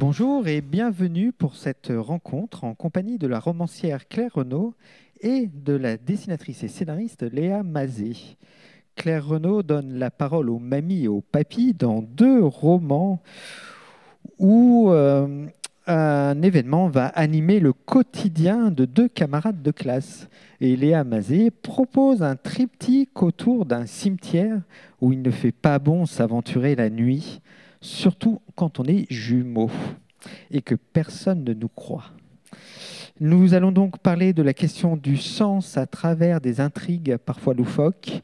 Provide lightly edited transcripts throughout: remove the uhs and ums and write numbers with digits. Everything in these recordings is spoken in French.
Bonjour et bienvenue pour cette rencontre en compagnie de la romancière Claire Renaud et de la dessinatrice et scénariste Léa Mazet. Claire Renaud donne la parole aux mamies et aux papis dans deux romans où un événement va animer le quotidien de deux camarades de classe. Et Léa Mazet propose un triptyque autour d'un cimetière où il ne fait pas bon s'aventurer la nuit, surtout quand on est jumeaux et que personne ne nous croit. Nous allons donc parler de la question du sens à travers des intrigues parfois loufoques,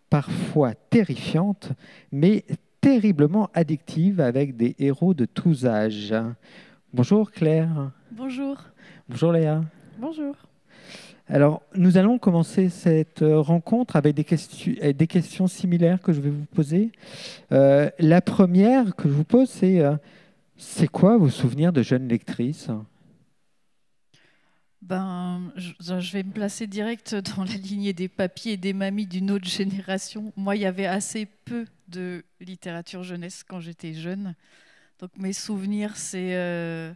parfois terrifiantes, mais terriblement addictives avec des héros de tous âges. Bonjour Claire. Bonjour. Bonjour Léa. Bonjour. Alors, nous allons commencer cette rencontre avec des questions similaires que je vais vous poser. La première que je vous pose, c'est quoi vos souvenirs de jeune lectrice ? Je vais me placer direct dans la lignée des papis et des mamies d'une autre génération. Moi, il y avait assez peu de littérature jeunesse quand j'étais jeune. Donc mes souvenirs, c'est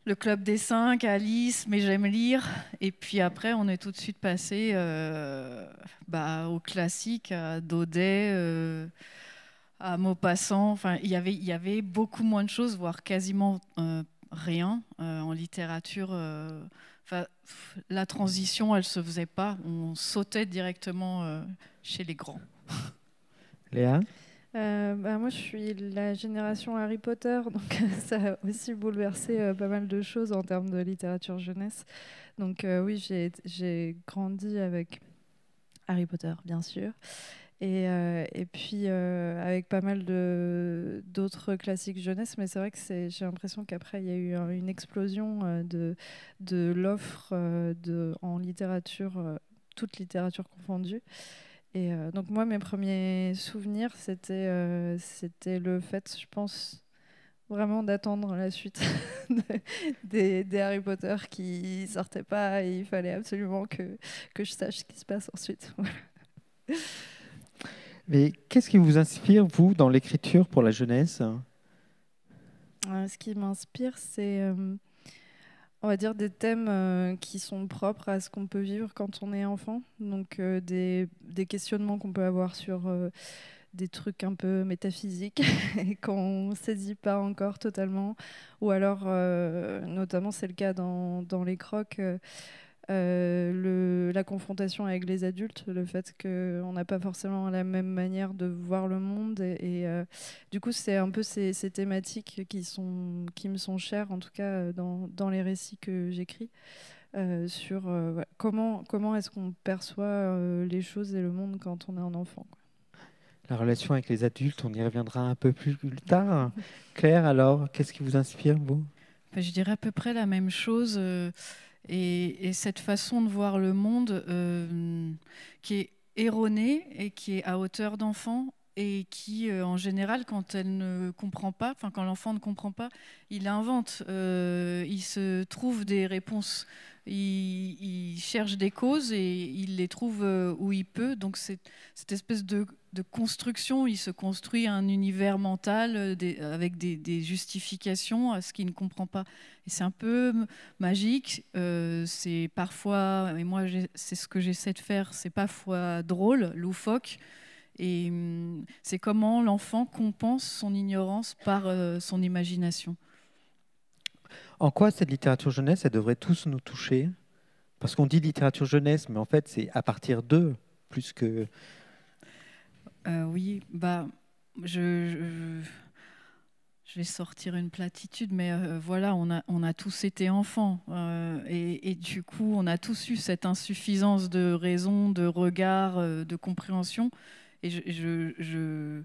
le Club des Cinq, Alice, Mais j'aime lire. Et puis après, on est tout de suite passé aux classiques, à Daudet, à Maupassant. Enfin, il y avait beaucoup moins de choses, voire quasiment rien en littérature. La transition, elle se faisait pas. On sautait directement chez les grands. Léa ? Moi, je suis la génération Harry Potter, donc ça a aussi bouleversé pas mal de choses en termes de littérature jeunesse. Donc oui, j'ai grandi avec Harry Potter, bien sûr. Et puis avec pas mal d'autres classiques jeunesse, mais c'est vrai que j'ai l'impression qu'après il y a eu une explosion de l'offre en littérature, toute littérature confondue. Et donc moi, mes premiers souvenirs, c'était le fait, je pense, vraiment d'attendre la suite des Harry Potter qui sortaient pas, et il fallait absolument que je sache ce qui se passe ensuite. Voilà. Mais qu'est-ce qui vous inspire, vous, dans l'écriture pour la jeunesse ? Ce qui m'inspire, c'est, on va dire, des thèmes qui sont propres à ce qu'on peut vivre quand on est enfant. Donc des questionnements qu'on peut avoir sur des trucs un peu métaphysiques et qu'on ne saisit pas encore totalement. Ou alors, notamment, c'est le cas dans les crocs. La confrontation avec les adultes, le fait qu'on n'a pas forcément la même manière de voir le monde. Du coup, c'est un peu ces thématiques qui me sont chères, en tout cas dans les récits que j'écris, sur voilà, comment est-ce qu'on perçoit les choses et le monde quand on est un enfant, quoi. La relation avec les adultes, on y reviendra un peu plus tard. Claire, alors, qu'est-ce qui vous inspire, vous ? Je dirais à peu près la même chose. Et cette façon de voir le monde qui est erronée et qui est à hauteur d'enfant et qui, en général, quand elle ne comprend pas, enfin quand l'enfant ne comprend pas, il invente, il se trouve des réponses, il cherche des causes et il les trouve où il peut. Donc cette espèce de construction, il se construit un univers mental avec des justifications à ce qu'il ne comprend pas. Et c'est un peu magique, c'est parfois, et moi c'est ce que j'essaie de faire, c'est parfois drôle, loufoque, et c'est comment l'enfant compense son ignorance par son imagination. En quoi cette littérature jeunesse, elle devrait tous nous toucher ? Parce qu'on dit littérature jeunesse, mais en fait, c'est à partir d'eux, plus que... Oui, je vais sortir une platitude, mais voilà, on a tous été enfants et du coup, on a tous eu cette insuffisance de raison, de regard, de compréhension. Et je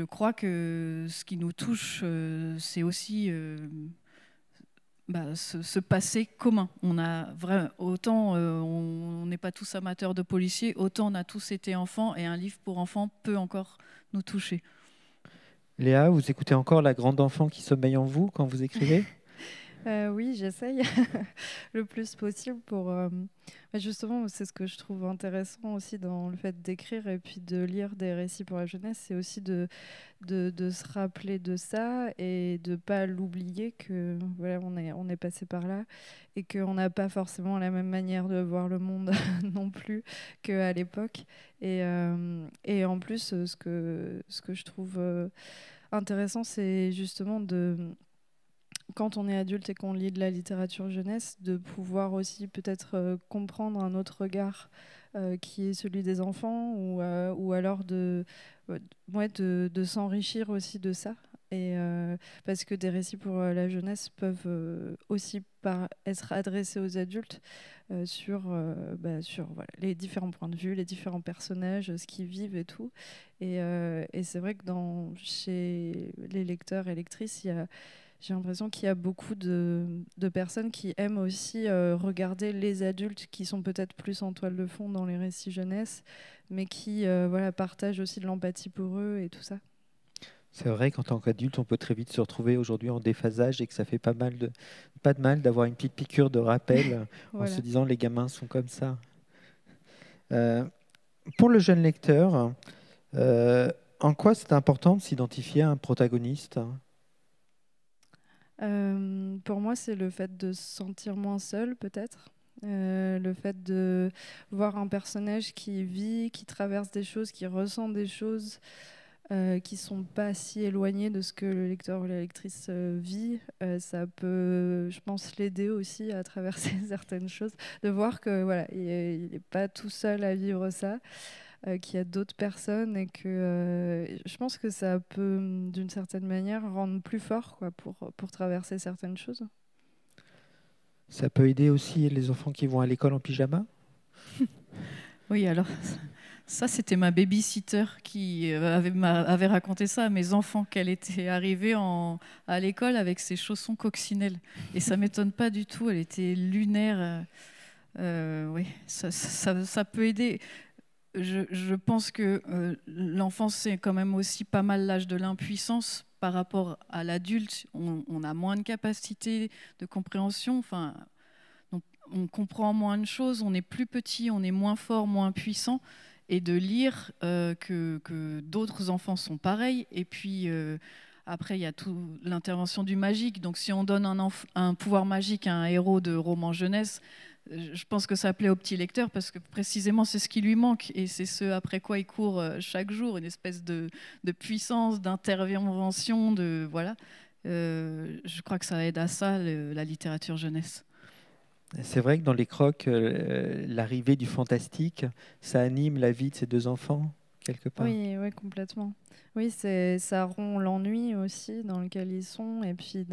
crois que ce qui nous touche, c'est aussi ce passé commun. Autant on n'est pas tous amateurs de policiers, autant on a tous été enfants et un livre pour enfants peut encore nous toucher. Léa, vous écoutez encore la grande enfant qui sommeille en vous quand vous écrivez ? Oui, j'essaye le plus possible pour... justement, c'est ce que je trouve intéressant aussi dans le fait d'écrire et puis de lire des récits pour la jeunesse, c'est aussi de se rappeler de ça et de ne pas l'oublier que voilà, on est passé par là et qu'on n'a pas forcément la même manière de voir le monde non plus qu'à l'époque. Et en plus, ce que je trouve intéressant, c'est justement quand on est adulte et qu'on lit de la littérature jeunesse, de pouvoir aussi peut-être comprendre un autre regard qui est celui des enfants ou alors de s'enrichir aussi de ça. Parce que des récits pour la jeunesse peuvent aussi être adressés aux adultes sur voilà, les différents points de vue, les différents personnages, ce qu'ils vivent et tout. Et c'est vrai que chez les lecteurs et lectrices, j'ai l'impression qu'il y a beaucoup de personnes qui aiment aussi regarder les adultes qui sont peut-être plus en toile de fond dans les récits jeunesse, mais qui voilà, partagent aussi de l'empathie pour eux et tout ça. C'est vrai qu'en tant qu'adulte, on peut très vite se retrouver aujourd'hui en déphasage et que ça fait pas de mal d'avoir une petite piqûre de rappel en Voilà. se disant les gamins sont comme ça. Pour le jeune lecteur, en quoi c'est important de s'identifier à un protagoniste ? Pour moi, c'est le fait de se sentir moins seul, peut-être. Le fait de voir un personnage qui vit, qui traverse des choses, qui ressent des choses qui sont pas si éloignées de ce que le lecteur ou la lectrice vit, ça peut, je pense, l'aider aussi à traverser certaines choses, de voir que voilà, il n'est pas tout seul à vivre ça, qu'il y a d'autres personnes et que je pense que ça peut, d'une certaine manière, rendre plus fort quoi, pour traverser certaines choses. Ça peut aider aussi les enfants qui vont à l'école en pyjama ? Oui, alors ça, c'était ma baby-sitter qui avait raconté ça à mes enfants, qu'elle était arrivée à l'école avec ses chaussons coccinelles. Et ça ne m'étonne pas du tout, elle était lunaire. Oui, ça peut aider. Je pense que l'enfance, c'est quand même aussi pas mal l'âge de l'impuissance par rapport à l'adulte. On a moins de capacité de compréhension. Enfin, on comprend moins de choses, on est plus petit, on est moins fort, moins puissant. Et de lire que d'autres enfants sont pareils. Et puis, après, il y a toute l'intervention du magique. Donc, si on donne un pouvoir magique à un héros de roman jeunesse, je pense que ça plaît au petit lecteur parce que précisément, c'est ce qui lui manque. Et c'est ce après quoi il court chaque jour, une espèce de puissance, d'intervention. Voilà. Je crois que ça aide à ça, la littérature jeunesse. C'est vrai que dans les crocs, l'arrivée du fantastique, ça anime la vie de ces deux enfants, quelque part. Oui, oui, complètement. Oui, ça rompt l'ennui aussi dans lequel ils sont et puis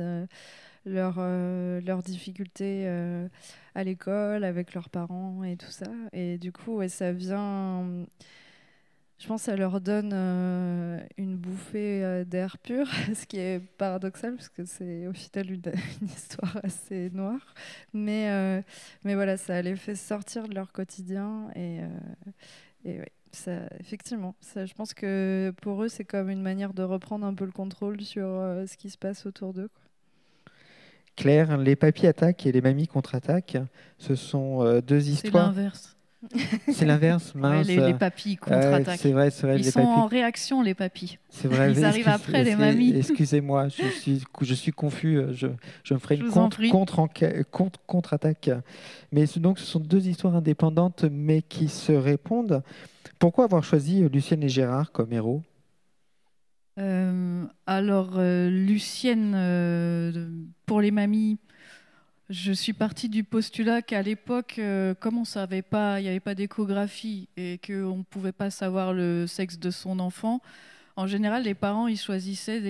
leurs difficultés à l'école, avec leurs parents et tout ça. Et du coup, ouais, ça vient... Je pense que ça leur donne une bouffée d'air pur, ce qui est paradoxal parce que c'est au final une histoire assez noire. Mais voilà, ça les fait sortir de leur quotidien et ouais, ça, effectivement, je pense que pour eux, c'est comme une manière de reprendre un peu le contrôle sur ce qui se passe autour d'eux, quoi. Claire, les papis attaquent et les mamies contre-attaquent. Ce sont deux histoires. C'est l'inverse. C'est l'inverse, mince. Ouais, les papis contre-attaquent. C'est vrai, Ils les sont papis. en réaction, les papis. C'est vrai. Ils arrivent après, les mamies. Excusez-moi, je suis confus. Je me ferai une contre-attaque. Mais donc, ce sont deux histoires indépendantes, mais qui se répondent. Pourquoi avoir choisi Lucienne et Gérard comme héros ? Lucienne, pour les mamies, je suis partie du postulat qu'à l'époque, comme on ne savait pas, il n'y avait pas d'échographie et qu'on ne pouvait pas savoir le sexe de son enfant, en général, les parents, ils choisissaient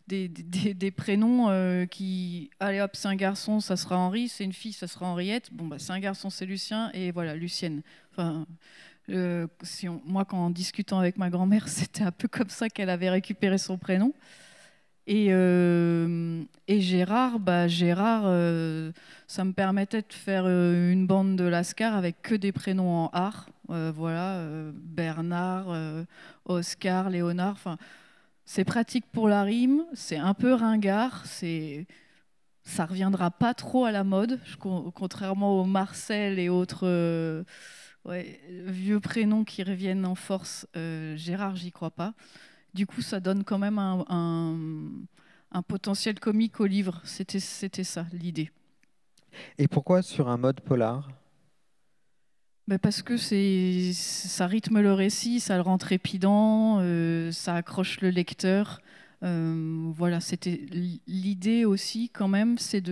des prénoms qui... Allez hop, c'est un garçon, ça sera Henri, c'est une fille, ça sera Henriette. Bon, bah, c'est un garçon, c'est Lucien, et voilà, Lucienne. Enfin... moi, en discutant avec ma grand-mère, c'était un peu comme ça qu'elle avait récupéré son prénom. Et Gérard, ça me permettait de faire une bande de Lascar avec que des prénoms en art. Voilà, Bernard, Oscar, Léonard. Enfin, c'est pratique pour la rime, c'est un peu ringard, ça reviendra pas trop à la mode, contrairement aux Marcel et autres vieux prénoms qui reviennent en force. Gérard, j'y crois pas. Du coup, ça donne quand même un potentiel comique au livre. C'était ça, l'idée. Et pourquoi sur un mode polar? Parce que ça rythme le récit, ça le rend trépidant, ça accroche le lecteur. Voilà, c'était l'idée aussi quand même, c'est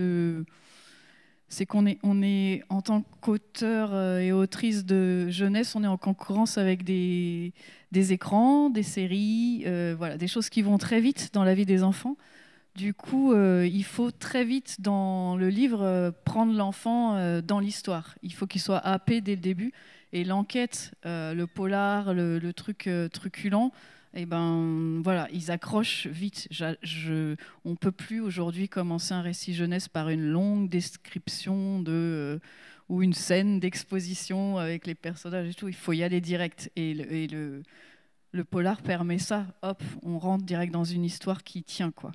qu'on est en tant qu'auteur et autrice de jeunesse, on est en concurrence avec des écrans, des séries, voilà, des choses qui vont très vite dans la vie des enfants. Du coup, il faut très vite dans le livre prendre l'enfant dans l'histoire. Il faut qu'il soit happé dès le début. Et l'enquête, le polar, le truc truculent, et ben voilà, ils accrochent vite. On peut plus aujourd'hui commencer un récit jeunesse par une longue description ou une scène d'exposition avec les personnages et tout. Il faut y aller direct. Et le polar permet ça. Hop, on rentre direct dans une histoire qui tient, quoi.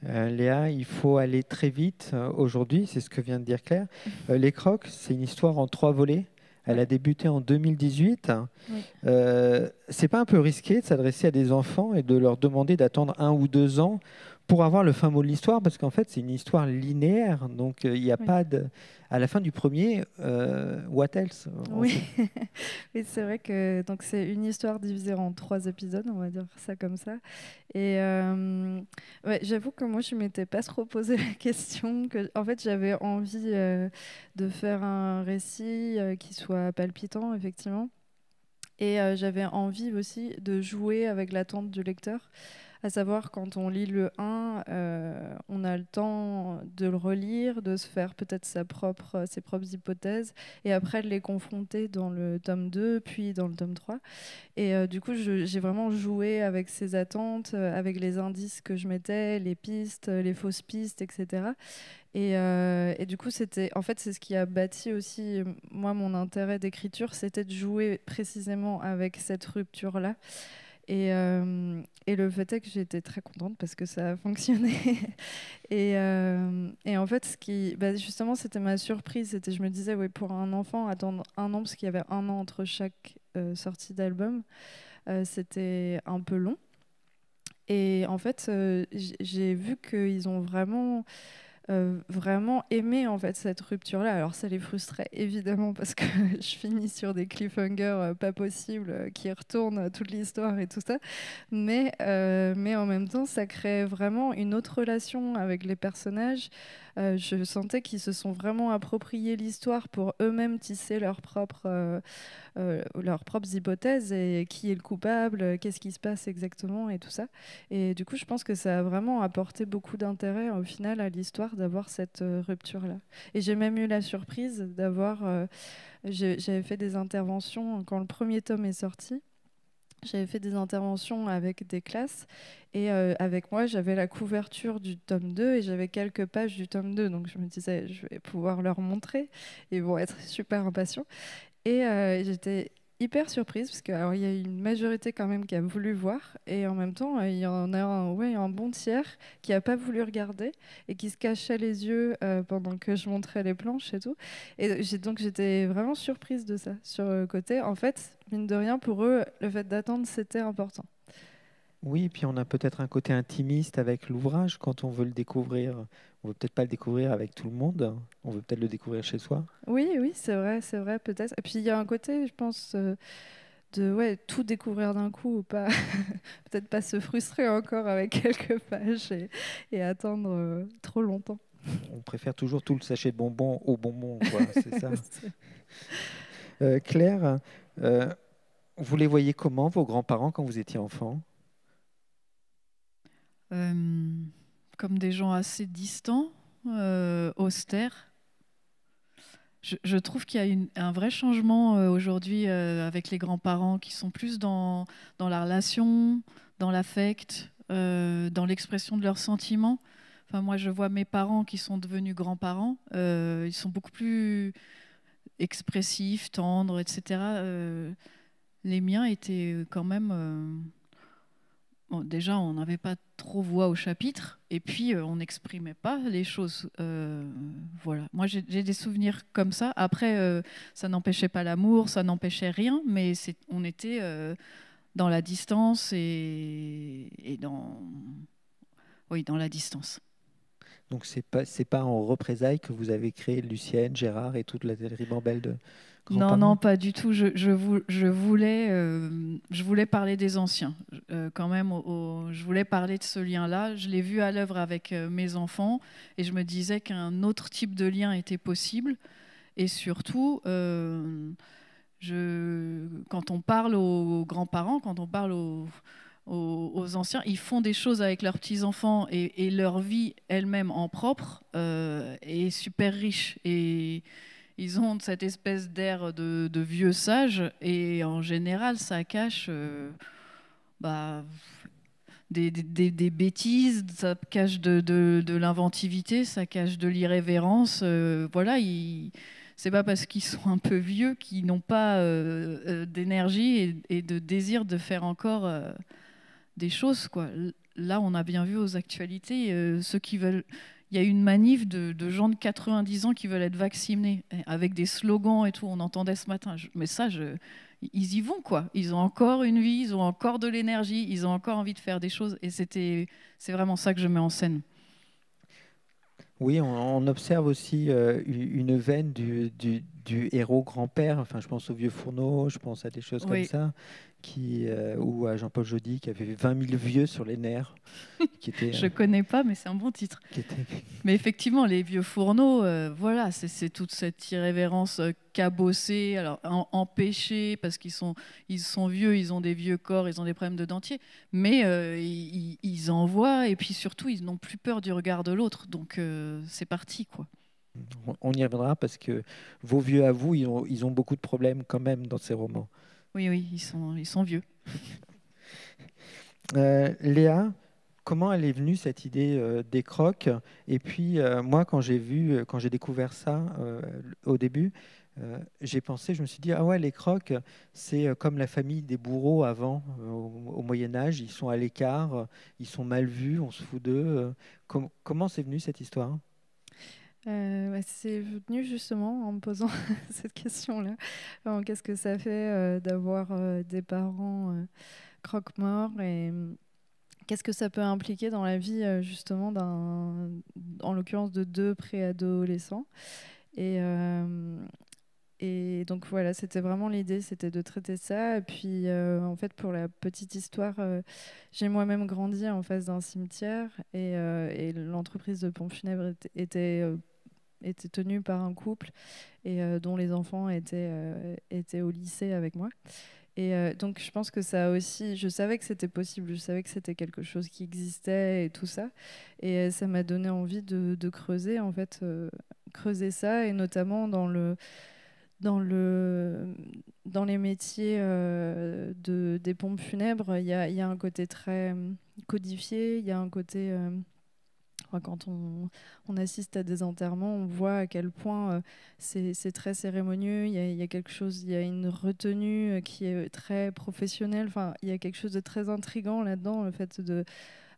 Léa, il faut aller très vite aujourd'hui, c'est ce que vient de dire Claire. Les Crocs, c'est une histoire en 3 volets. Elle a débuté en 2018. Oui. C'est pas un peu risqué de s'adresser à des enfants et de leur demander d'attendre 1 ou 2 ans pour avoir le fin mot de l'histoire, parce qu'en fait, c'est une histoire linéaire. Donc, il n'y a pas de... À la fin du premier, what else? Oui, oui, c'est vrai que donc c'est une histoire divisée en 3 épisodes, on va dire ça comme ça. Et ouais, j'avoue que moi, je ne m'étais pas trop posé la question. En fait, j'avais envie de faire un récit qui soit palpitant, effectivement. Et j'avais envie aussi de jouer avec l'attente du lecteur. À savoir, quand on lit le 1, on a le temps de le relire, de se faire peut-être ses propres hypothèses, et après de les confronter dans le tome 2, puis dans le tome 3. Et du coup, j'ai vraiment joué avec ces attentes, avec les indices que je mettais, les pistes, les fausses pistes, etc. Et du coup, c'est ce qui a bâti aussi, moi, mon intérêt d'écriture, c'était de jouer précisément avec cette rupture-là. Et le fait est que j'étais très contente parce que ça a fonctionné. Et en fait, justement, c'était ma surprise. Je me disais, oui, pour un enfant, attendre 1 an, parce qu'il y avait 1 an entre chaque sortie d'album, c'était un peu long. Et en fait, j'ai vu qu'ils ont vraiment aimé en fait cette rupture-là. Alors ça les frustrait évidemment parce que je finis sur des cliffhangers pas possibles qui retournent toute l'histoire et tout ça. Mais en même temps, ça crée vraiment une autre relation avec les personnages. Je sentais qu'ils se sont vraiment appropriés l'histoire pour eux-mêmes tisser leurs propres hypothèses et qui est le coupable, qu'est-ce qui se passe exactement et tout ça. Et du coup, je pense que ça a vraiment apporté beaucoup d'intérêt au final à l'histoire d'avoir cette rupture-là. Et j'ai même eu la surprise d'avoir... j'avais fait des interventions quand le premier tome est sorti. J'avais fait des interventions avec des classes et avec moi, j'avais la couverture du tome 2 et j'avais quelques pages du tome 2. Donc je me disais, je vais pouvoir leur montrer. Ils vont être super impatients. Et j'étais hyper surprise parce qu'il y a une majorité quand même qui a voulu voir et en même temps il y en a un bon tiers qui n'a pas voulu regarder et qui se cachait les yeux pendant que je montrais les planches et tout. Et donc j'étais vraiment surprise de ça sur le côté. En fait, mine de rien, pour eux, le fait d'attendre, c'était important. Oui, et puis on a peut-être un côté intimiste avec l'ouvrage quand on veut le découvrir. On veut peut-être pas le découvrir avec tout le monde. On veut peut-être le découvrir chez soi. Oui, c'est vrai, peut-être. Et puis il y a un côté, je pense, de tout découvrir d'un coup ou pas, peut-être pas se frustrer encore avec quelques pages et attendre trop longtemps. On préfère toujours tout le sachet de bonbons au bonbon, quoi. C'est ça. Claire, vous les voyez comment, vos grands-parents, quand vous étiez enfant? Comme des gens assez distants, austères. Je trouve qu'il y a un vrai changement aujourd'hui avec les grands-parents qui sont plus dans la relation, dans l'affect, dans l'expression de leurs sentiments. Enfin, moi, je vois mes parents qui sont devenus grands-parents. Ils sont beaucoup plus expressifs, tendres, etc. Les miens étaient quand même bon, déjà, on n'avait pas trop voix au chapitre, et puis on n'exprimait pas les choses. Voilà. Moi, j'ai des souvenirs comme ça. Après, ça n'empêchait pas l'amour, ça n'empêchait rien, mais on était dans la distance et oui, dans la distance. Donc, c'est pas en représailles que vous avez créé Lucienne, Gérard et toute la ribambelle de Non, grands-parents? non, pas du tout. Je voulais parler des anciens. Quand même, je voulais parler de ce lien-là. Je l'ai vu à l'œuvre avec mes enfants et je me disais qu'un autre type de lien était possible. Et surtout, quand on parle aux grands-parents, quand on parle aux anciens, ils font des choses avec leurs petits-enfants et leur vie elle-même en propre est super riche. Et ils ont cette espèce d'air de vieux sages et en général, ça cache bah, des bêtises, ça cache de l'inventivité, ça cache de l'irrévérence. Voilà, c'est pas parce qu'ils sont un peu vieux qu'ils n'ont pas d'énergie et de désir de faire encore des choses, quoi. Là, on a bien vu aux actualités ceux qui veulent. Il y a une manif de gens de 90 ans qui veulent être vaccinés avec des slogans et tout. On entendait ce matin. Mais ça, ils y vont, quoi. Ils ont encore une vie, ils ont encore de l'énergie, ils ont encore envie de faire des choses. Et c'est vraiment ça que je mets en scène. Oui, on observe aussi une veine du héros grand-père. Enfin, je pense au Vieux Fourneau, je pense à des choses comme Oui, ça, ou à Jean-Paul Jody qui avait 20 000 vieux sur les nerfs, qui était, je connais pas, mais c'est un bon titre. qui était- Mais effectivement, les vieux fourneaux, voilà, c'est toute cette irrévérence cabossée, alors empêchée parce ils sont vieux, ils ont des vieux corps, ils ont des problèmes de dentier, mais ils envoient et puis surtout, ils n'ont plus peur du regard de l'autre, donc c'est parti, quoi. On y reviendra parce que vos vieux à vous, ils ont beaucoup de problèmes quand même dans ces romans. Oui, oui, ils sont vieux. Léa, comment elle est venue cette idée des crocs? Et puis moi, quand j'ai découvert ça au début, j'ai pensé, je me suis dit, ah ouais, les crocs, c'est comme la famille des bourreaux avant, au Moyen Âge, ils sont à l'écart, ils sont mal vus, on se fout d'eux. Comment c'est venu cette histoire? C'est venu justement en me posant cette question-là. Alors, qu'est-ce que ça fait d'avoir des parents croque-morts et qu'est-ce que ça peut impliquer dans la vie justement en l'occurrence de deux préadolescents. Et, euh, et donc voilà, c'était vraiment l'idée, c'était de traiter ça. Et puis en fait, pour la petite histoire, j'ai moi-même grandi en face d'un cimetière et l'entreprise de pompes funèbres était tenue par un couple et dont les enfants étaient au lycée avec moi. Et donc je pense que ça aussi, je savais que c'était possible, je savais que c'était quelque chose qui existait et tout ça. Et ça m'a donné envie de creuser, en fait, creuser ça, et notamment dans le, dans les métiers des pompes funèbres, il y a un côté très codifié, il y a un côté... Enfin, quand on assiste à des enterrements, on voit à quel point c'est très cérémonieux. Il y a quelque chose, il y a une retenue qui est très professionnelle. Enfin, il y a quelque chose de très intriguant là-dedans, le fait de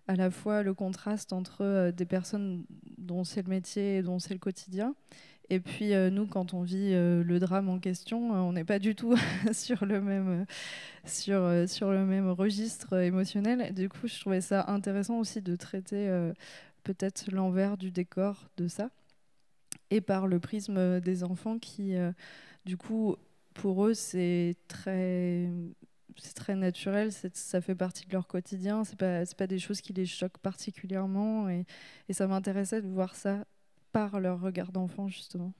à la fois le contraste entre des personnes dont c'est le métier et dont c'est le quotidien. Et puis nous, quand on vit le drame en question, on n'est pas du tout sur sur le même registre émotionnel. Du coup, je trouvais ça intéressant aussi de traiter peut-être l'envers du décor de ça, et par le prisme des enfants qui, du coup, pour eux, c'est très naturel, ça fait partie de leur quotidien, c'est pas des choses qui les choquent particulièrement, et ça m'intéressait de voir ça par leur regard d'enfant, justement.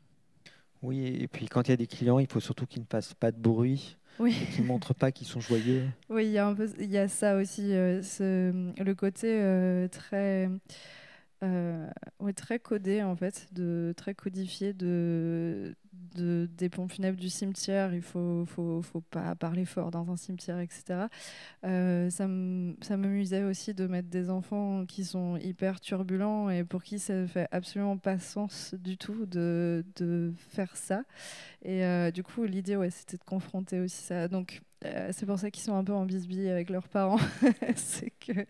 Oui, et puis quand il y a des clients, il faut surtout qu'ils ne fassent pas de bruit Oui. et qu'ils ne montrent pas qu'ils sont joyeux. Oui, il y a ça aussi, le côté ouais, très codé en fait, très codifié des pompes funèbres du cimetière, il faut pas parler fort dans un cimetière, etc. Ça m'amusait aussi de mettre des enfants qui sont hyper turbulents et pour qui ça ne fait absolument pas sens du tout de faire ça. Et du coup, l'idée, c'était de confronter aussi ça. Donc, c'est pour ça qu'ils sont un peu en bisbille avec leurs parents. C'est qu'ils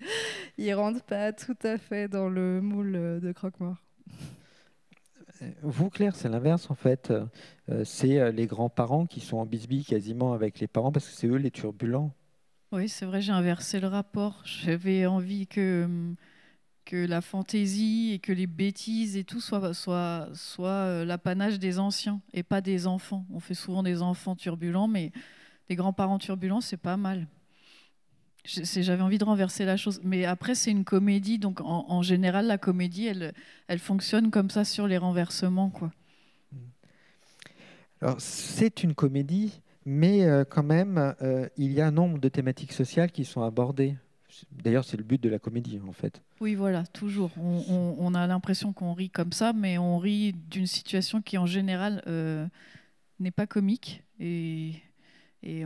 ne rentrent pas tout à fait dans le moule de Croque-Mort. Vous, Claire, c'est l'inverse en fait. C'est les grands-parents qui sont en bisbille quasiment avec les parents parce que c'est eux les turbulents. Oui, c'est vrai, j'ai inversé le rapport. J'avais envie que la fantaisie et que les bêtises et tout soit l'apanage des anciens et pas des enfants. On fait souvent des enfants turbulents, mais des grands-parents turbulents, c'est pas mal. J'avais envie de renverser la chose. Mais après, c'est une comédie, donc en général, la comédie, elle fonctionne comme ça sur les renversements, quoi. Alors, c'est une comédie, mais quand même, il y a un nombre de thématiques sociales qui sont abordées. D'ailleurs, c'est le but de la comédie, en fait. Oui, voilà, toujours. On a l'impression qu'on rit comme ça, mais on rit d'une situation qui, en général, n'est pas comique. Et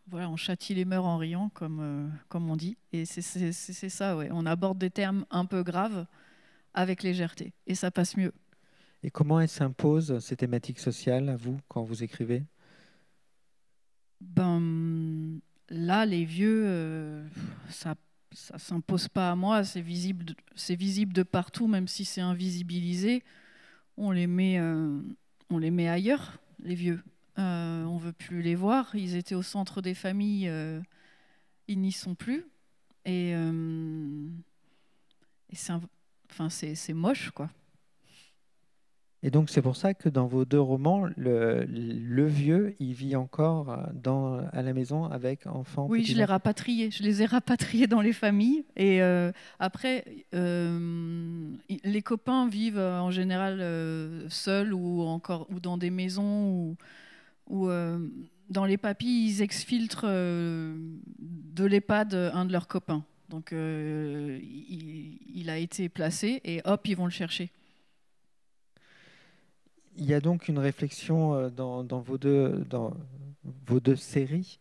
voilà, on châtie les mœurs en riant, comme on dit. Et c'est ça, ouais. On aborde des termes un peu graves avec légèreté. Et ça passe mieux. Et comment elles s'imposent, ces thématiques sociales, à vous, quand vous écrivez? Ben, là, les vieux, ça s'impose pas à moi. C'est visible de partout, même si c'est invisibilisé. On les met ailleurs, les vieux. On veut plus les voir. Ils étaient au centre des familles, ils n'y sont plus. Et c'est moche, quoi. Et donc, c'est pour ça que dans vos deux romans, le vieux, il vit encore à la maison avec enfants, Oui, je les ai rapatriés dans les familles. Et après, les copains vivent en général seuls ou dans des maisons ou dans les papilles, ils exfiltrent de l'EHPAD un de leurs copains. Donc, il a été placé et hop, ils vont le chercher. Il y a donc une réflexion dans vos deux séries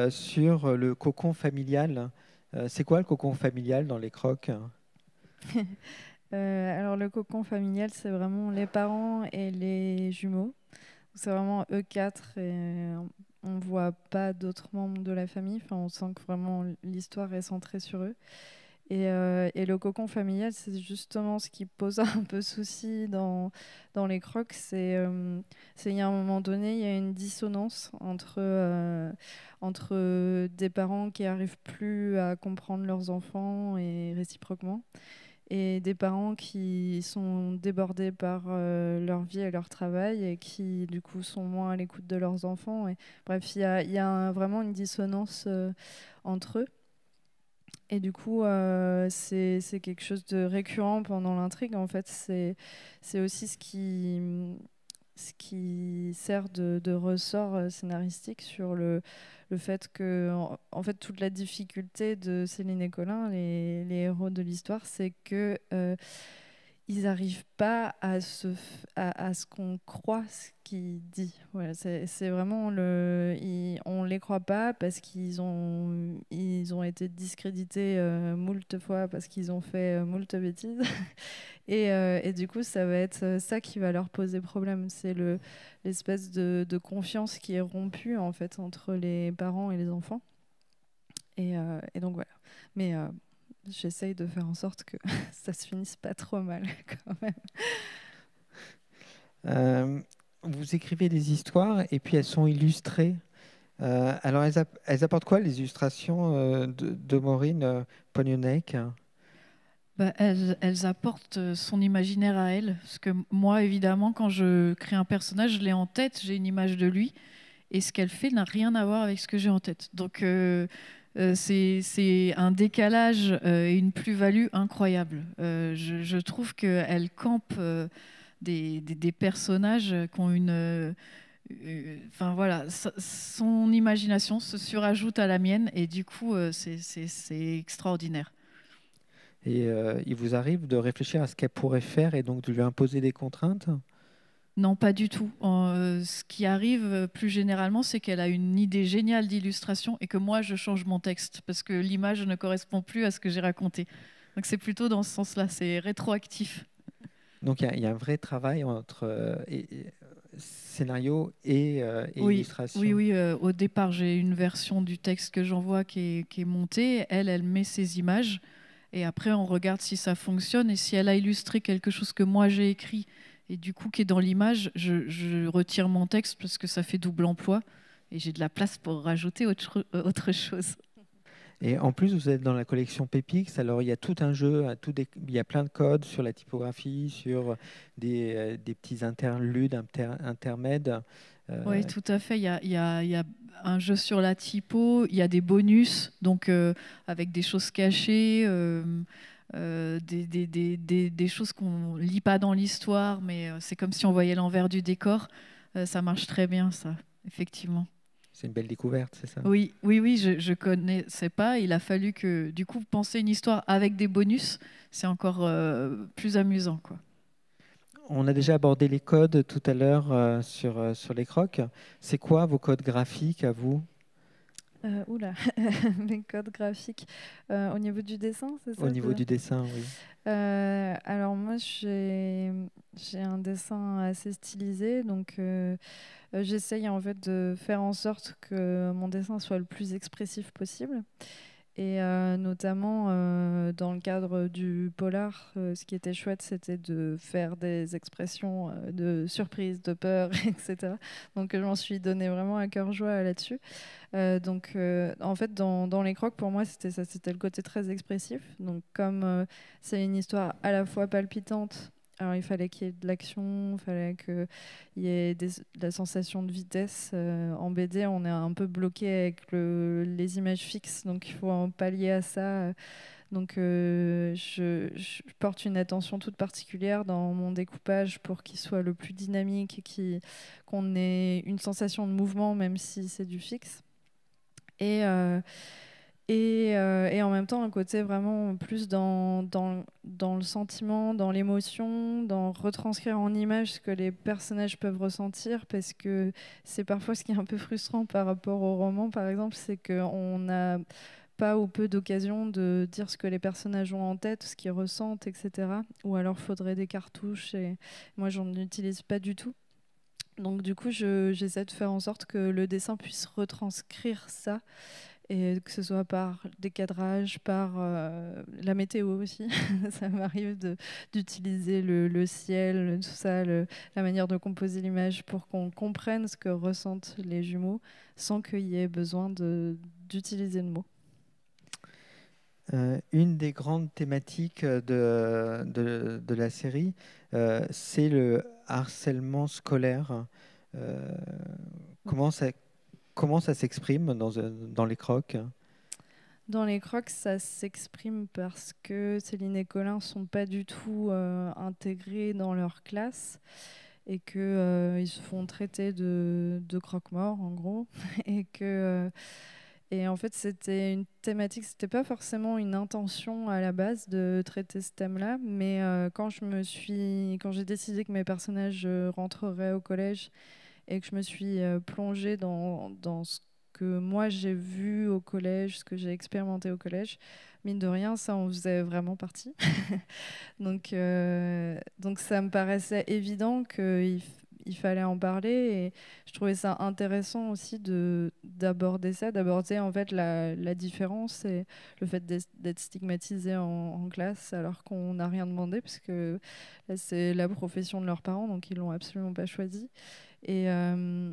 sur le cocon familial. C'est quoi le cocon familial dans les crocs? Alors, le cocon familial, c'est vraiment les parents et les jumeaux. C'est vraiment eux quatre et on ne voit pas d'autres membres de la famille. Enfin, on sent que vraiment l'histoire est centrée sur eux. Et le cocon familial, c'est justement ce qui pose un peu souci dans les crocs. Il y a un moment donné, il y a une dissonance entre des parents qui n'arrivent plus à comprendre leurs enfants et réciproquement, et des parents qui sont débordés par leur vie et leur travail et qui, du coup, sont moins à l'écoute de leurs enfants. Et, bref, il y a vraiment une dissonance entre eux. Et du coup, c'est quelque chose de récurrent pendant l'intrigue. En fait, c'est aussi ce qui sert de ressort scénaristique sur le fait que, en fait, toute la difficulté de Céline et Colin, les héros de l'histoire, c'est que ils n'arrivent pas à ce qu'on croit ce qu'il dit. Voilà, c'est vraiment on les croit pas parce qu'ils ont été discrédités moult fois parce qu'ils ont fait moult bêtises. Et du coup, ça va être ça qui va leur poser problème. C'est l'espèce de confiance qui est rompue en fait entre les parents et les enfants. Et donc voilà. Mais j'essaye de faire en sorte que ça se finisse pas trop mal quand même. Vous écrivez des histoires et puis elles sont illustrées. Alors elles apportent quoi les illustrations de Maureen Pognonnec? Elles apportent son imaginaire à elle. Parce que moi, évidemment, quand je crée un personnage, je l'ai en tête, j'ai une image de lui. Et ce qu'elle fait n'a rien à voir avec ce que j'ai en tête. Donc, c'est un décalage et une plus-value incroyable. Je trouve qu'elle campe des personnages qui ont une... Enfin voilà, son imagination se surajoute à la mienne et du coup, c'est extraordinaire. Et il vous arrive de réfléchir à ce qu'elle pourrait faire et donc de lui imposer des contraintes? Non, pas du tout. Ce qui arrive plus généralement, c'est qu'elle a une idée géniale d'illustration et que moi, je change mon texte parce que l'image ne correspond plus à ce que j'ai raconté. Donc c'est plutôt dans ce sens-là, c'est rétroactif. Donc il y a un vrai travail entre scénario et Oui, oui, illustration. oui. Au départ, j'ai une version du texte que j'envoie qui est montée. Elle met ses images et après, on regarde si ça fonctionne et si elle a illustré quelque chose que moi j'ai écrit et du coup qui est dans l'image, je retire mon texte parce que ça fait double emploi et j'ai de la place pour rajouter autre chose. Et en plus, vous êtes dans la collection Pépix, alors il y a tout un jeu, il y a plein de codes sur la typographie, sur des petits interludes, intermèdes. Oui, euh, tout à fait. Il y a un jeu sur la typo, il y a des bonus, donc avec des choses cachées, des choses qu'on lit pas dans l'histoire, mais c'est comme si on voyait l'envers du décor. Ça marche très bien, ça, effectivement. c'est une belle découverte, c'est ça? Oui, oui, oui, je connaissais pas. Il a fallu que, du coup, penser une histoire avec des bonus, c'est encore plus amusant, quoi. On a déjà abordé les codes tout à l'heure sur les crocs. C'est quoi vos codes graphiques à vous? Oula, les codes graphiques. Au niveau du dessin, c'est Au ça niveau du dessin, oui. Alors moi, j'ai un dessin assez stylisé, donc j'essaye en fait de faire en sorte que mon dessin soit le plus expressif possible. Et notamment dans le cadre du polar, ce qui était chouette, c'était de faire des expressions de surprise, de peur, etc. Donc je m'en suis donné vraiment à cœur joie là-dessus. En fait, dans les crocs, pour moi, c'était ça, c'était le côté très expressif. Donc comme c'est une histoire à la fois palpitante, alors il fallait qu'il y ait de l'action, il fallait qu'il y ait de la sensation de vitesse. En BD, on est un peu bloqué avec les images fixes, donc il faut en pallier à ça. Je porte une attention toute particulière dans mon découpage pour qu'il soit le plus dynamique et qu'on ait une sensation de mouvement, même si c'est du fixe. Et, euh, et en même temps, un côté vraiment plus dans le sentiment, dans l'émotion, dans retranscrire en image ce que les personnages peuvent ressentir, parce que c'est parfois ce qui est un peu frustrant par rapport au roman, par exemple, c'est qu'on n'a pas ou peu d'occasion de dire ce que les personnages ont en tête, ce qu'ils ressentent, etc. Ou alors faudrait des cartouches, et moi, j'en utilise pas du tout. Donc du coup, j'essaie de faire en sorte que le dessin puisse retranscrire ça et que ce soit par des cadrages, par la météo aussi. Ça m'arrive d'utiliser le ciel, tout ça, la manière de composer l'image pour qu'on comprenne ce que ressentent les jumeaux sans qu'il y ait besoin d'utiliser le mot. Une des grandes thématiques de la série, c'est le harcèlement scolaire. Euh, comment ça, comment ça s'exprime dans les crocs? Dans les crocs, ça s'exprime parce que Céline et Colin ne sont pas du tout intégrés dans leur classe et qu'ils se font traiter de croque-morts, en gros. et que Et en fait, c'était une thématique, c'était pas forcément une intention à la base de traiter ce thème-là, mais quand j'ai décidé que mes personnages rentreraient au collège et que je me suis plongée dans ce que moi j'ai vu au collège, ce que j'ai expérimenté au collège, mine de rien, ça en faisait vraiment partie. Donc ça me paraissait évident qu'il fallait en parler et je trouvais ça intéressant aussi d'aborder en fait la différence et le fait d'être stigmatisé en classe alors qu'on n'a rien demandé parce que là, c'est la profession de leurs parents donc ils l'ont absolument pas choisi et, euh,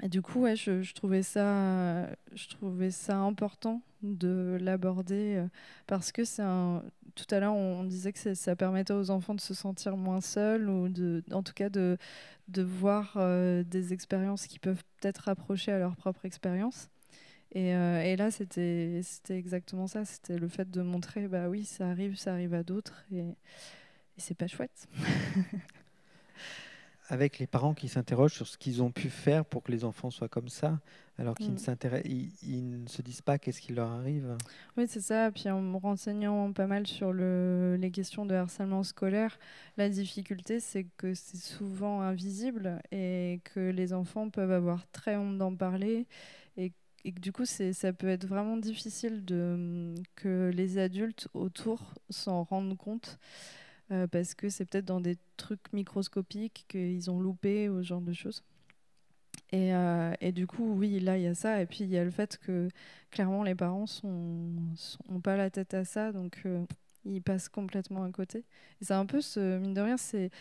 et du coup ouais, je trouvais ça important de l'aborder parce que tout à l'heure on disait que ça permettait aux enfants de se sentir moins seuls ou en tout cas de voir des expériences qui peuvent peut-être rapprocher à leur propre expérience. Et là, c'était exactement ça. C'était le fait de montrer, bah oui, ça arrive à d'autres et c'est pas chouette. avec les parents qui s'interrogent sur ce qu'ils ont pu faire pour que les enfants soient comme ça, alors qu'ils ils ne se disent pas qu'est-ce qui leur arrive. Oui, c'est ça. Puis en me renseignant pas mal sur les questions de harcèlement scolaire, la difficulté, c'est que c'est souvent invisible et que les enfants peuvent avoir très honte d'en parler. Et que du coup, ça peut être vraiment difficile que les adultes autour s'en rendent compte parce que c'est peut-être dans des trucs microscopiques qu'ils ont loupé ou ce genre de choses. Et du coup, oui, là, il y a ça. Et puis, il y a le fait que, clairement, les parents ont pas la tête à ça. Donc, ils passent complètement à côté. Et c'est un peu, mine de rien, c'est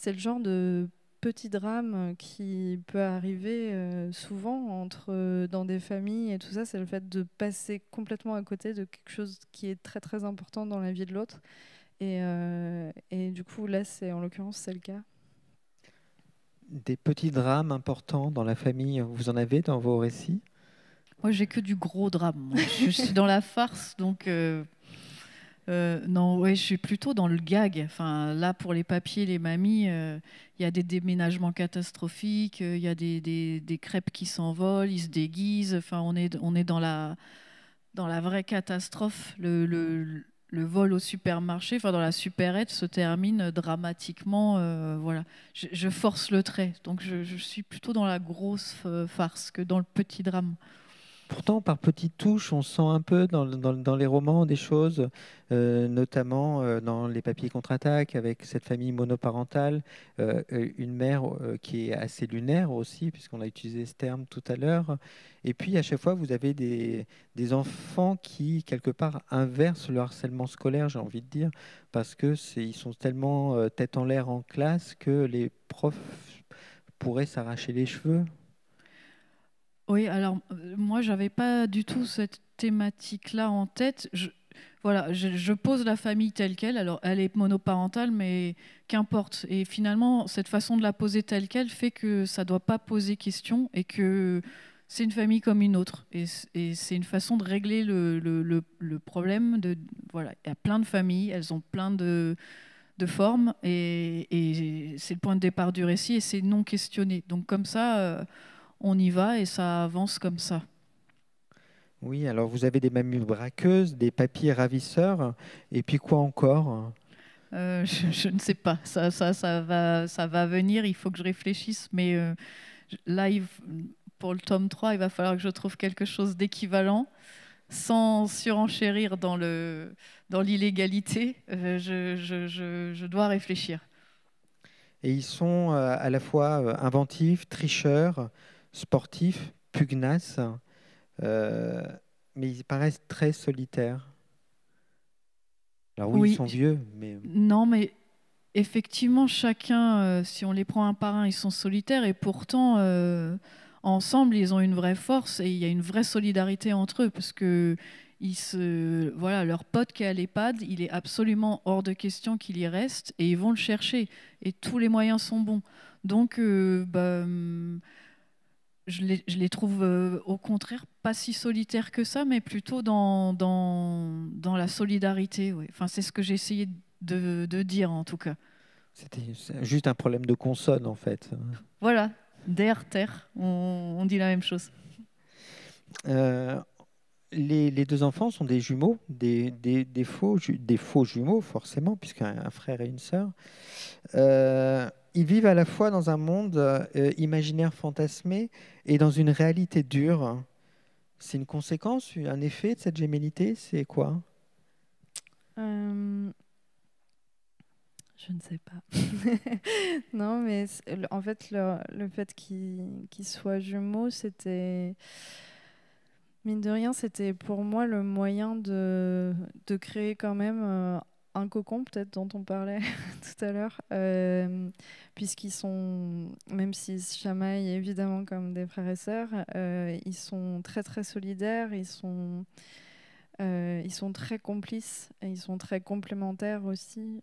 le genre de petit drame qui peut arriver souvent dans des familles et tout ça. C'est le fait de passer complètement à côté de quelque chose qui est très, très important dans la vie de l'autre. Et du coup, là, en l'occurrence, c'est le cas. Des petits drames importants dans la famille, vous en avez dans vos récits? Moi, j'ai que du gros drame. Moi. Je suis dans la farce, donc non, ouais, je suis plutôt dans le gag. Enfin, là, pour les papiers, les mamies, il y a des déménagements catastrophiques, il y a des crêpes qui s'envolent, ils se déguisent. Enfin, on est dans la vraie catastrophe. Le vol au supermarché, enfin dans la supérette, se termine dramatiquement. Voilà, je force le trait, donc je suis plutôt dans la grosse farce que dans le petit drame. Pourtant, par petites touches, on sent un peu dans les romans des choses, notamment dans Les Papiers contre-attaque, avec cette famille monoparentale, une mère qui est assez lunaire aussi, puisqu'on a utilisé ce terme tout à l'heure. Et puis, à chaque fois, vous avez des enfants qui, quelque part, inversent le harcèlement scolaire, j'ai envie de dire, parce que ils sont tellement tête en l'air en classe que les profs pourraient s'arracher les cheveux. Oui, alors moi, j'avais pas du tout cette thématique-là en tête. Voilà, je pose la famille telle qu'elle. Alors, elle est monoparentale, mais qu'importe. Et finalement, cette façon de la poser telle qu'elle fait que ça doit pas poser question et que c'est une famille comme une autre. Et c'est une façon de régler le problème. Voilà, il y a plein de familles, elles ont plein de formes, et c'est le point de départ du récit, et c'est non questionné. Donc comme ça, on y va et ça avance comme ça. Oui, alors vous avez des mamies braqueuses, des papys ravisseurs, et puis quoi encore? Je ne sais pas, ça va venir, il faut que je réfléchisse, mais là, pour le tome 3, il va falloir que je trouve quelque chose d'équivalent, sans surenchérir dans l'illégalité. Je dois réfléchir. Et ils sont à la fois inventifs, tricheurs, sportifs, pugnaces, euh, mais ils paraissent très solitaires. Alors oui, ils Oui, sont vieux, mais non, mais effectivement, chacun, si on les prend un par un, ils sont solitaires, et pourtant, ensemble, ils ont une vraie force et il y a une vraie solidarité entre eux, parce que voilà, leur pote qui est à l'EHPAD, il est absolument hors de question qu'il y reste, et ils vont le chercher, et tous les moyens sont bons. Donc, je les trouve au contraire pas si solitaires que ça, mais plutôt dans la solidarité. Ouais. Enfin, c'est ce que j'ai essayé de dire en tout cas. c'est juste un problème de consonne en fait. Voilà, d'air, terre, on dit la même chose. Euh, les deux enfants sont des jumeaux, des faux jumeaux forcément, puisqu'un frère et une sœur. Ils vivent à la fois dans un monde imaginaire fantasmé et dans une réalité dure. C'est une conséquence, un effet de cette gémellité, c'est quoi? Euh, Je ne sais pas. Non, mais en fait, le fait qu'ils soient jumeaux, c'était, mine de rien, c'était pour moi le moyen de créer quand même un cocon, peut-être, dont on parlait tout à l'heure, puisqu'ils sont, même s'ils se chamaillent évidemment comme des frères et sœurs, ils sont très, très solidaires, ils sont très complices, et ils sont très complémentaires aussi.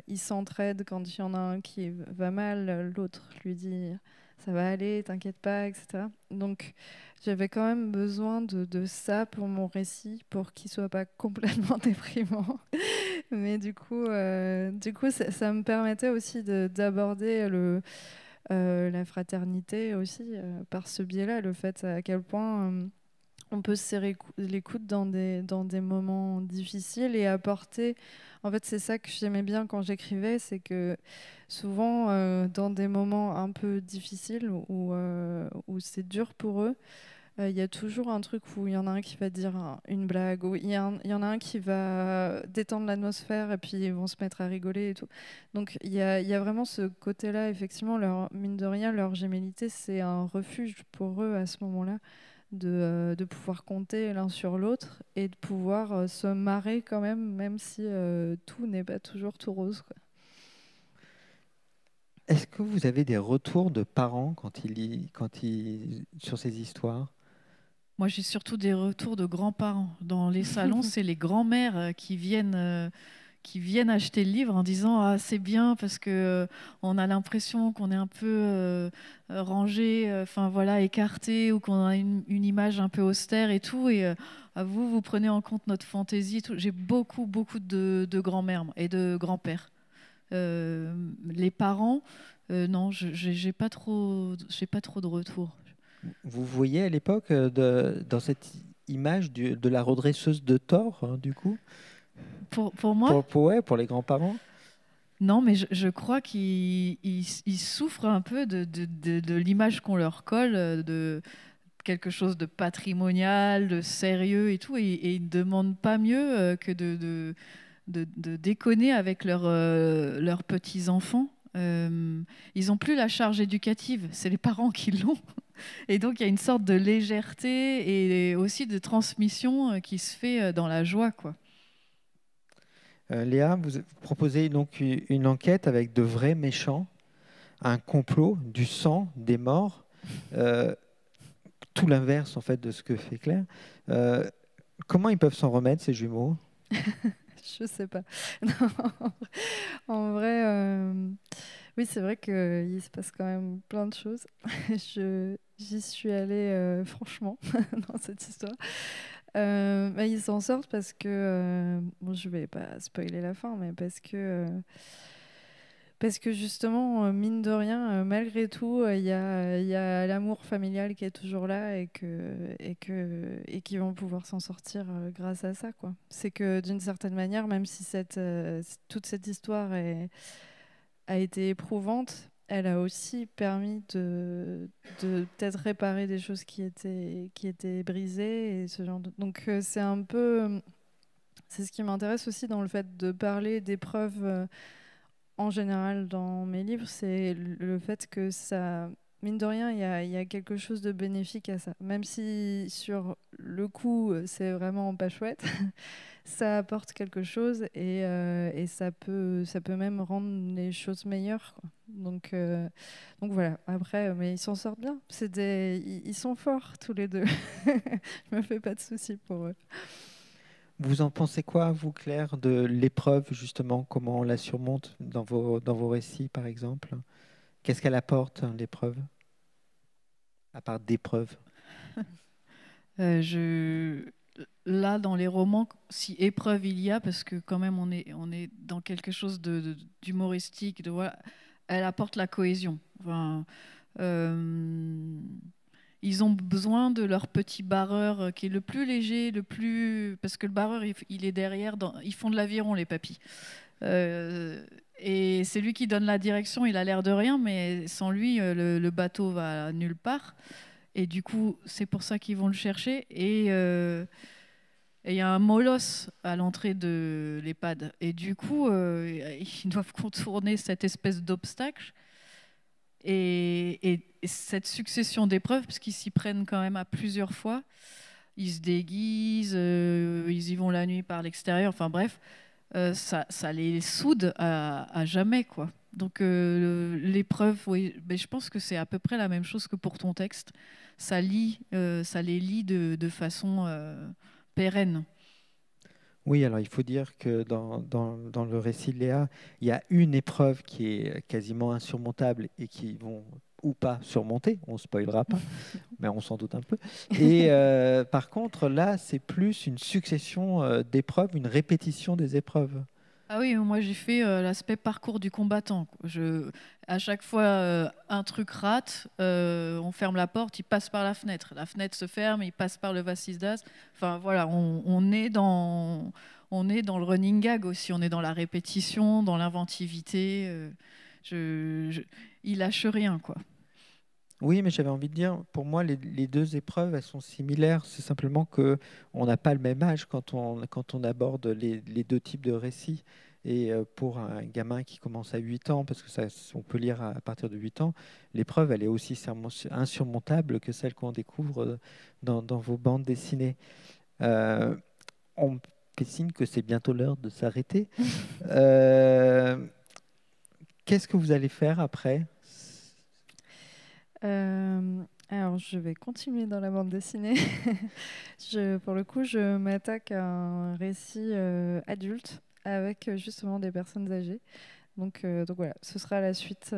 Ils s'entraident quand il y en a un qui va mal, l'autre lui dit ça va aller, t'inquiète pas, etc. Donc j'avais quand même besoin de ça pour mon récit, pour qu'il soit pas complètement déprimant. Mais du coup ça me permettait aussi d'aborder la fraternité aussi, par ce biais-là, le fait à quel point on peut se serrer les coudes dans des moments difficiles et apporter... En fait, c'est ça que j'aimais bien quand j'écrivais, c'est que souvent, dans des moments un peu difficiles où c'est dur pour eux, il y a toujours un truc où il y en a un qui va dire une blague, ou il y en a un qui va détendre l'atmosphère et puis ils vont se mettre à rigoler et tout. Donc il y a vraiment ce côté-là, effectivement, mine de rien, leur gémellité, c'est un refuge pour eux à ce moment-là, de pouvoir compter l'un sur l'autre et de pouvoir se marrer quand même si tout n'est pas toujours tout rose, quoi. Est-ce que vous avez des retours de parents sur ces histoires? Moi, j'ai surtout des retours de grands-parents. Dans les salons, c'est les grands-mères qui viennent acheter le livre en disant ah c'est bien parce que on a l'impression qu'on est un peu rangé, enfin voilà, écarté, ou qu'on a une image un peu austère et tout. Et vous prenez en compte notre fantaisie et tout. J'ai beaucoup de grands-mères et de grands-pères. Les parents, non, j'ai pas trop de retours. Vous voyez à l'époque, dans cette image de la redresseuse de tort, hein, du coup, Pour moi, ouais, pour les grands-parents? non, mais je crois qu'ils souffrent un peu de l'image qu'on leur colle, de quelque chose de patrimonial, de sérieux et tout, et ils ne demandent pas mieux que de déconner avec leurs petits-enfants. Ils n'ont plus la charge éducative, c'est les parents qui l'ont. Et donc, il y a une sorte de légèreté et aussi de transmission qui se fait dans la joie, quoi. Léa, vous proposez donc une enquête avec de vrais méchants, un complot, du sang, des morts, tout l'inverse en fait de ce que fait Claire. Comment ils peuvent s'en remettre, ces jumeaux? Je sais pas. Non, en vrai, oui, c'est vrai qu'il se passe quand même plein de choses. J'y suis allée franchement dans cette histoire. Bah, ils s'en sortent parce que, bon, je vais pas spoiler la fin, mais parce que justement, mine de rien, malgré tout, il y a l'amour familial qui est toujours là et qu'ils vont pouvoir s'en sortir grâce à ça, quoi. C'est que d'une certaine manière, même si toute cette histoire a été éprouvante, elle a aussi permis de peut-être réparer des choses qui étaient brisées et ce genre de... Donc c'est un peu... C'est ce qui m'intéresse aussi dans le fait de parler d'épreuves en général dans mes livres, c'est le fait que ça, mine de rien, il y a quelque chose de bénéfique à ça. Même si sur le coup, c'est vraiment pas chouette, ça apporte quelque chose et ça peut même rendre les choses meilleures, quoi. Donc voilà, après, mais ils s'en sortent bien. Ils sont forts tous les deux. Je me fais pas de soucis pour eux. Vous en pensez quoi, vous, Claire, de l'épreuve, justement, comment on la surmonte dans vos récits, par exemple? Qu'est-ce qu'elle apporte, hein, l'épreuve, à part d'épreuve? Là, dans les romans, si épreuve il y a, parce que quand même on est dans quelque chose d'humoristique, voilà, elle apporte la cohésion. Enfin, ils ont besoin de leur petit barreur qui est le plus léger, parce que le barreur il est derrière, ils font de l'aviron les papys. Et c'est lui qui donne la direction, il a l'air de rien, mais sans lui le bateau va nulle part. Et du coup, c'est pour ça qu'ils vont le chercher. Et il y a un molosse à l'entrée de l'EHPAD. Et du coup, ils doivent contourner cette espèce d'obstacle. Et cette succession d'épreuves, parce qu'ils s'y prennent quand même à plusieurs fois, ils se déguisent, ils y vont la nuit par l'extérieur, enfin bref, ça les soude à jamais, quoi. Donc l'épreuve, oui, mais je pense que c'est à peu près la même chose que pour ton texte. Ça les lie de façon pérenne. Oui, alors il faut dire que dans le récit de Léa, il y a une épreuve qui est quasiment insurmontable et qui vont ou pas surmonter, on ne spoilera pas, mais on s'en doute un peu. Et par contre, là, c'est plus une succession d'épreuves, une répétition des épreuves. Ah oui, moi j'ai fait l'aspect parcours du combattant. À chaque fois, un truc rate, on ferme la porte, il passe par la fenêtre. La fenêtre se ferme, il passe par le vasisdas. Enfin voilà, on est dans le running gag aussi, on est dans la répétition, dans l'inventivité. Il lâche rien, quoi. Oui, mais j'avais envie de dire, pour moi, les deux épreuves, elles sont similaires. C'est simplement que on n'a pas le même âge quand on aborde les deux types de récits. Et pour un gamin qui commence à 8 ans, parce que ça, on peut lire à partir de 8 ans, l'épreuve, elle est aussi insurmontable que celle qu'on découvre dans vos bandes dessinées. Euh, on me fait signe que c'est bientôt l'heure de s'arrêter. Euh, Qu'est-ce que vous allez faire après? Alors, je vais continuer dans la bande dessinée. Pour le coup, je m'attaque à un récit adulte avec justement des personnes âgées. Donc voilà, ce sera la suite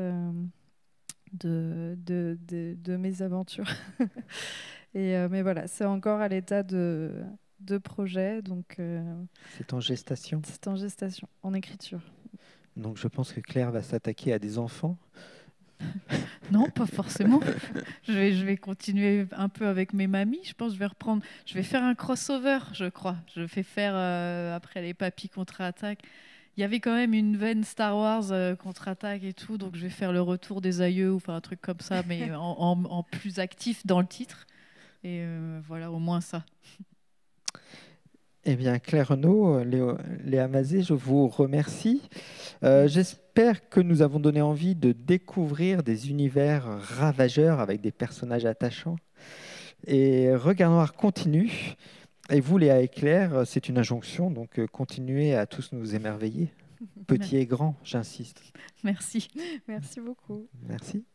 de mes aventures. Mais voilà, c'est encore à l'état de projet, donc C'est en gestation. c'est en gestation, en écriture. Donc je pense que Claire va s'attaquer à des enfants. Non, pas forcément. Je vais continuer un peu avec mes mamies. Je pense que je vais faire un crossover, je crois. Je vais faire, après les papis contre-attaque. Il y avait quand même une veine Star Wars contre-attaque et tout, donc je vais faire le retour des aïeux ou enfin un truc comme ça, mais en plus actif dans le titre. Et voilà, au moins ça. Eh bien, Claire Renaud, Léa Mazet, je vous remercie. J'espère que nous avons donné envie de découvrir des univers ravageurs avec des personnages attachants. Et Regard Noir continue. Et vous, Léa et Claire, c'est une injonction, donc continuez à tous nous émerveiller. Petits et grands, j'insiste. Merci. Merci beaucoup. Merci.